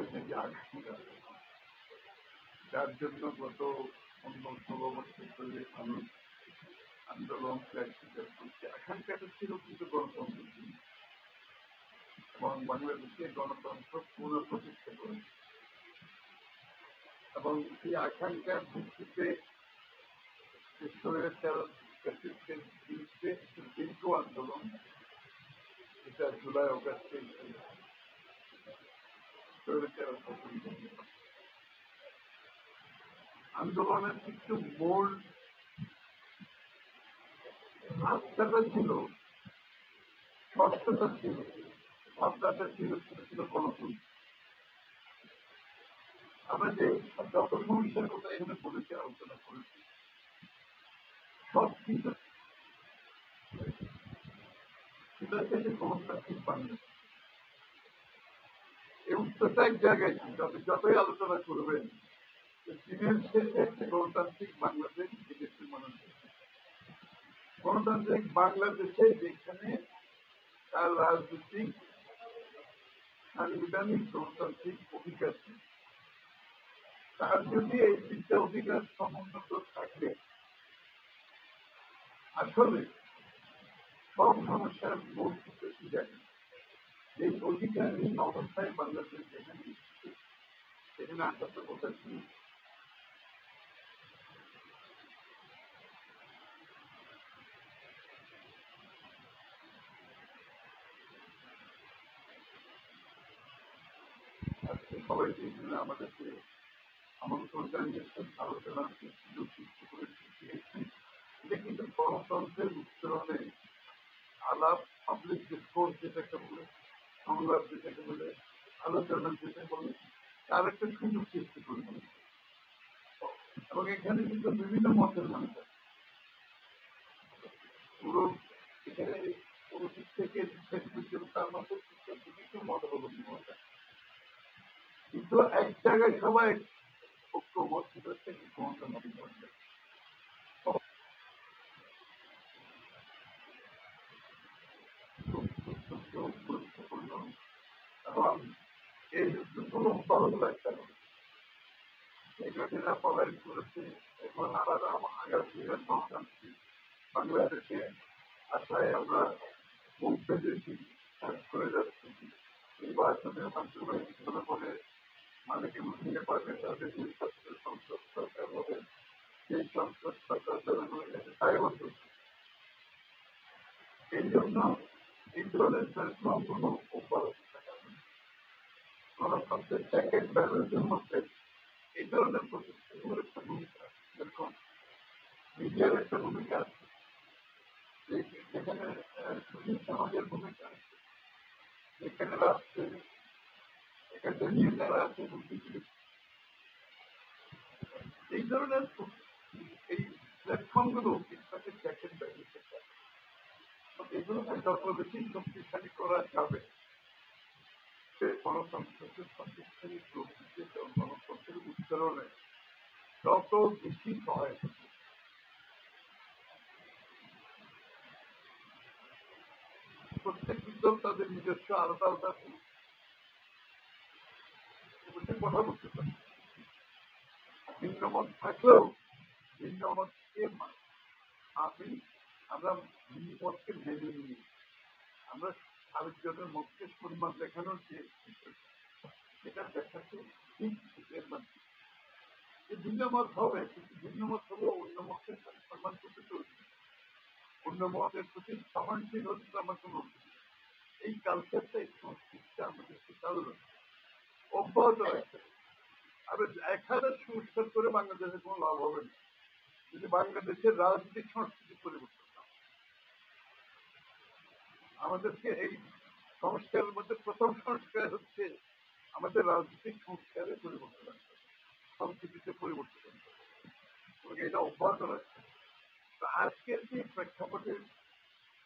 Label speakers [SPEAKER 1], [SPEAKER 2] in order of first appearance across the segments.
[SPEAKER 1] হয়েছে যে আকাঙ্ক্ষা, যার জন্য গত 15-16 বছর ধরে মানুষ আন্দোলন করছে। আকাঙ্ক্ষাটা ছিল কিন্তু গণতন্ত্র ছিল, এবং বাংলাদেশে গণতন্ত্র পুনঃপ্রতিষ্ঠা করেছে। এবং এই আকাঙ্ক্ষার ভিত্তিতে স্বৈরাচারের বিরুদ্ধে একটি দীর্ঘ আন্দোলন, এটা জুলাই অগাস্টে আন্দোলনের কিছু মূল আস্থাটা ছিল, স্পষ্টতা ছিল, ভাবনাটা ছিল, সেটা ছিল গণতন্ত্র। আমরা যে যত সমস্যার কথা এখানে বলেছি, আলোচনা করেছি, সব কিছু সেটা থেকে গণতান্ত্রিক বাংলাদেশ। এই উত্তরটা এক জায়গায় যতই আলোচনা করবেন, দিনের শেষে একটা গণতান্ত্রিক বাংলাদেশ বিদেশের মানুষ, গণতান্ত্রিক বাংলাদেশে যেখানে তার রাজনৈতিক সাংবিধানিক গণতান্ত্রিক অধিকার, তার যদি এই তিনটা অধিকার সমুন্নত থাকে, আসলে সব সমস্যার মূল ক্ষেত্রে জানি এই অধিকারহীন অবস্থায় বাংলাদেশ যেখানে সেখানে আসার কথা ছিল। আজকে সবাইকে আমাদেরকে আমন্ত্রণ জানিয়েছেন, আলোচনার সুযোগ সৃষ্টি করে দিয়েছেন। এটা কিন্তু গণতন্ত্রের উত্তরণে আলাপ, পাবলিক ডিসকোর্স যেটাকে বলে, সংলাপ যেটাকে বলে, আলোচনা যেটা বলে, তার একটা সুযোগ সৃষ্টি করে দিয়েছে। এবং এখানে কিন্তু বিভিন্ন মতের মানুষ আছে, পুরো এখানে পুরো দিক থেকে শেষ পর্যন্ত তার মধ্যে বিভিন্ন মত অবলম্বন করা, কিন্তু এক জায়গায় সবাই ঐক্যমত, সেটা হচ্ছে ক্ষমতা নবীন করবে। গুরুত্বপূর্ণ এবং এই কোনো বড় একটা এগুলো প্রভাব করেছে। এখন আলাদা আগামী গণতান্ত্রিক বাংলাদেশে আশায় আমরা মুখ বেঁধেছি, কাজ করে যাচ্ছি। নির্বাচনের মাধ্যমে জনগণে মালিকে বুঝতে পারবে তাদের যে সংসদ সরকার হবে, সেই সংসদ সরকার জনগণের কাছে দায়বদ্ধ। এই জন্য এই ধরনের কোনো অব্যাহত থাকা গণতন্ত্রের সেকেন্ড ব্যালেন্সের মধ্যে এই ধরনের প্রতিষ্ঠানের একটা ভূমিকা, যেরকম মিডিয়ার একটা ভূমিকা আছে, যেখানে সমাজের ভূমিকা আছে, যেখানে রাষ্ট্রের একাডেমিক যারা আছে, এই ধরনের এই প্ল্যাটফর্মগুলো ইনফ্যাক্ট সেকেন্ড ব্যালেন্সের কাজ। এগুলোকে যত বেশি শক্তিশালী করা যাবে, সে গণতন্ত্রকে শক্তিশালী প্রকৃতি গণতন্ত্রের উত্তরণে যত বেশি সহায়ক। প্রত্যেকটি দল তাদের নিজস্ব আলাদা আলাদা কথা বলতে পারে, ভিন্নমত থাকলেও ভিন্নমতকে আমরা ভিন্নমতকে মেনে নিই, আমরা আরেকজনের মতকে সম্মান দেখানোর যে সেটা দেখাতে ভিন্নমত হবে, কিন্তু ভিন্নমত হলেও অন্য মতের সম্মান করতে চলবে, অন্য মতের প্রতি সহনশীল হচ্ছে আমার কোনো এই কালচারটা, এই সংস্কৃতিটা আমাদেরকে চালু অব্যাহত রাখতে। আবার 1000 সংস্কার করে বাংলাদেশের কোনো লাভ হবে না যদি বাংলাদেশের রাজনৈতিক সংস্কৃতি পরিবর্তন না। আমাদেরকে এই সংস্কারের মধ্যে প্রথম সংস্কার হচ্ছে আমাদের রাজনৈতিক সংস্কারের পরিবর্তন আনতে হবে, সংস্কৃতিতে পরিবর্তন আনতে হবে, এটা অব্যাহত রাখতে। আজকের যে প্রেক্ষাপটে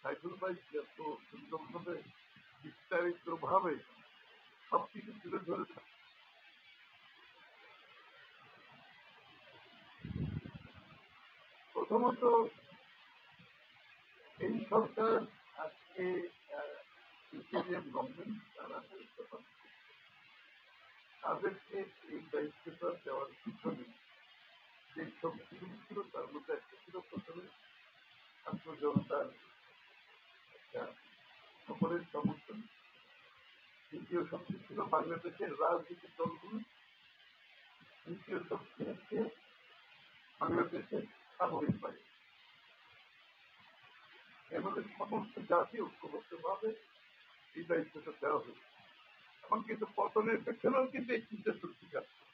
[SPEAKER 1] সাইফুল ভাই যত সুন্দরভাবে বিস্তারিত ভাবে সবকিছু তুলে ধরেছে, প্রথমত এই সরকার আজকে গভর্নমেন্ট তারা তাদেরকে এই দায়িত্বটা দেওয়ার পিছনে যে শক্তিগুলি ছিল তার মধ্যে একটা ছিল প্রথমে ছাত্র জনতার একটা সকলের সমর্থন, দ্বিতীয় শক্তি ছিল বাংলাদেশের রাজনৈতিক দলগুলো, তৃতীয় শক্তি হচ্ছে বাংলাদেশের সামরিক বাহিনী। এভাবে সমস্ত জাতি ঐক্যবদ্ধভাবে এই দায়িত্বটা দেওয়া হয়েছে এবং কিন্তু পতনের পেছনেও কিন্তু এই চিন্তা শক্তি কাজ করে।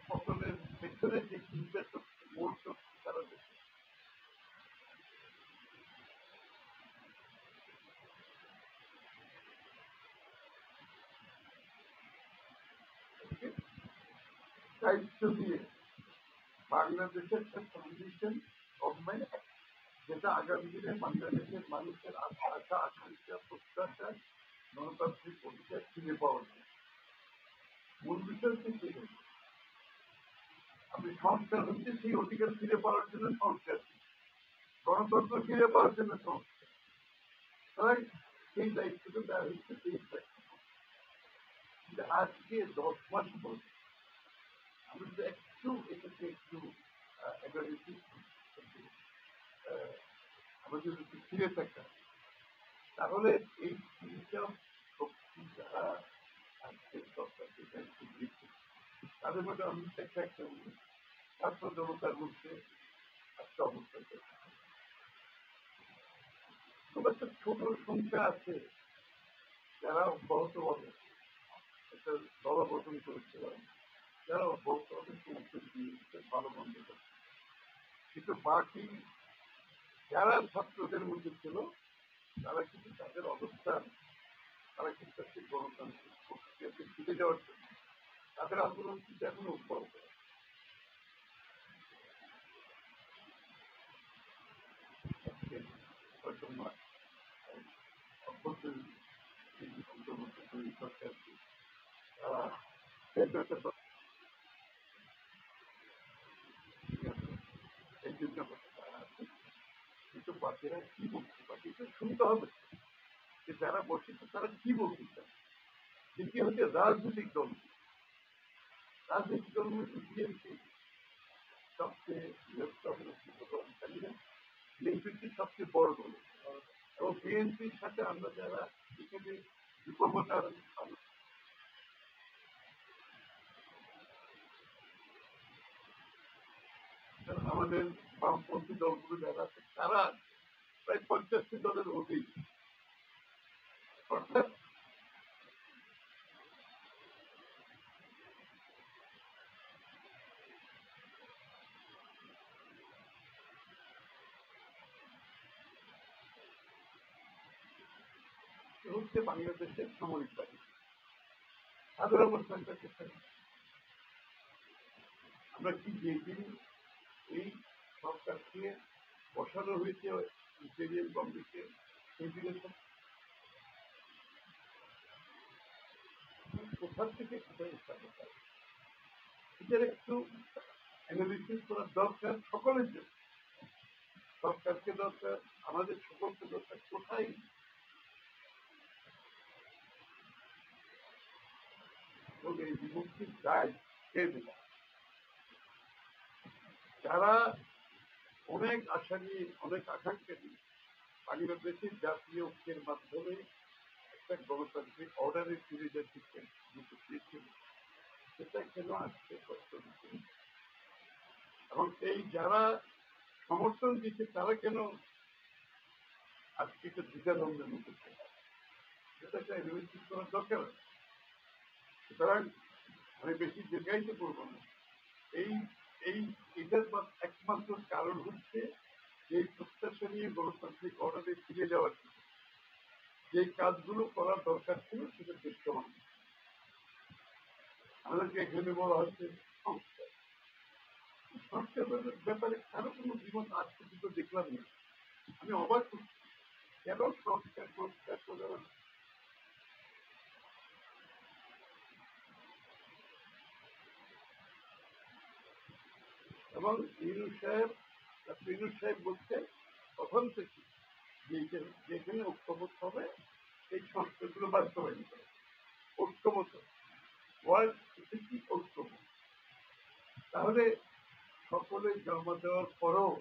[SPEAKER 1] পতনের পেছনে যে চিন্তা শক্তি, মূল শক্তি তারা দেখে। দায়িত্ব দিয়ে বাংলাদেশের একটা ট্রানজিশন গভর্নমেন্ট যেটা আগামী দিনে বাংলাদেশের মানুষের আশা আকাঙ্ক্ষা প্রত্যাশা গণতান্ত্রিক অধিকার ফিরে পাওয়া যায়। মূল বিষয় কিন্তু আপনি সংস্কার হচ্ছে সেই অধিকার ফিরে পাওয়ার জন্য সংস্কার, গণতন্ত্র ফিরে পাওয়ার জন্য সংস্কার। তাই সেই দায়িত্বটা দেওয়া হচ্ছে এই আজকে 10 মাস পর আমি যদি একটু এটাকে একটু আমাদের যদি ফিরে থাকা, তাহলে এই তিনটা শক্তি যারা আজকে সরকারকে দায়িত্ব দিচ্ছে তাদের মধ্যে আমি একটা একটা ছাত্র জনতার মধ্যে একটা অবস্থা খুব একটা ছোট সংখ্যা আছে যারা অব্যাহতভাবে একটা দল গঠন করেছে, যারা অব্যাহতভাবে সমর্থন দিয়েছে ভালো মন্দ করছে। কিন্তু বাকি যারা ছাত্রদের মধ্যে ছিল তারা কিন্তু তাদের অবস্থান, তারা কিন্তু একটি গণতান্ত্রিক প্রক্রিয়াতে ফিরে যাওয়ার জন্য তাদের আন্দোলন কিন্তু এখনো অব্যাহত। কিন্তু বাকিরা কি বলছে, বাকিটা শুনতে হবে যে যারা বসেছে তারা কি বলতে চায়। দ্বিতীয় হচ্ছে রাজনৈতিক দল, রাজনৈতিক দলগুলো বিএনপি সবচেয়ে বিএনপি সবচেয়ে বড় দল এবং বিএনপির সাথে আমরা যারা এখানে বিপন্নতার আমাদের বামপন্থী দলগুলো যারা আছে তারা প্রায় 50টি দলের অধিক, অর্থাৎ হচ্ছে বাংলাদেশের সামরিক বাহিনী। তাদের অবস্থানটা কোথায়? আমরা কি যেদিন এই সরকারকে বসানো হয়েছে ইন্টেরিয়াম গভর্নমেন্টকে সেই দিনে কোথার থেকে কোথায় স্থাপন, এটার একটু অ্যানালিসিস করার দরকার সকলের জন্য। সরকারকে দরকার, আমাদের সকলকে দরকার কোথায় এই বিভক্তির দায় কে দেবে। যারা অনেক আশা নিয়ে অনেক আকাঙ্ক্ষা নিয়ে বাংলাদেশের জাতীয় ঐক্যের মাধ্যমে একটা গণতান্ত্রিক অর্ডারে ফিরে যাচ্ছে সেটা কেন আজকে কষ্ট দিচ্ছে এবং এই যারা সমর্থন দিচ্ছে তারা কেন আজকে একটা দ্বিধাদ্বন্দ্বের মধ্যে সেটা একটা অ্যানালিসিস করার দরকার। সুতরাং আমি বেশি দীর্ঘায়িত করবো না। এই এই এটার একমাত্র কারণ হচ্ছে যে প্রত্যাশা নিয়ে গণতান্ত্রিক অর্ডারে ফিরে যাওয়ার যে কাজগুলো করার দরকার ছিল সেটা দৃশ্যমান। আমাদেরকে এখানে বলা হচ্ছে সংস্কার, সংস্কারের ব্যাপারে কারো কোনো জীবন আজ পর্যন্ত দেখলাম না। আমি অবাক করছি কেন সংস্কার সংস্কার করে এবং ইউনুস সাহেব বলছে তখন থেকে যেখানে ঐক্যমত হবে এই সংস্কারগুলো বাস্তবায়ন করে। ঐক্যমত ওয়ার্ল্ড কি ঐক্যমত, তাহলে সকলে জমা দেওয়ার পরও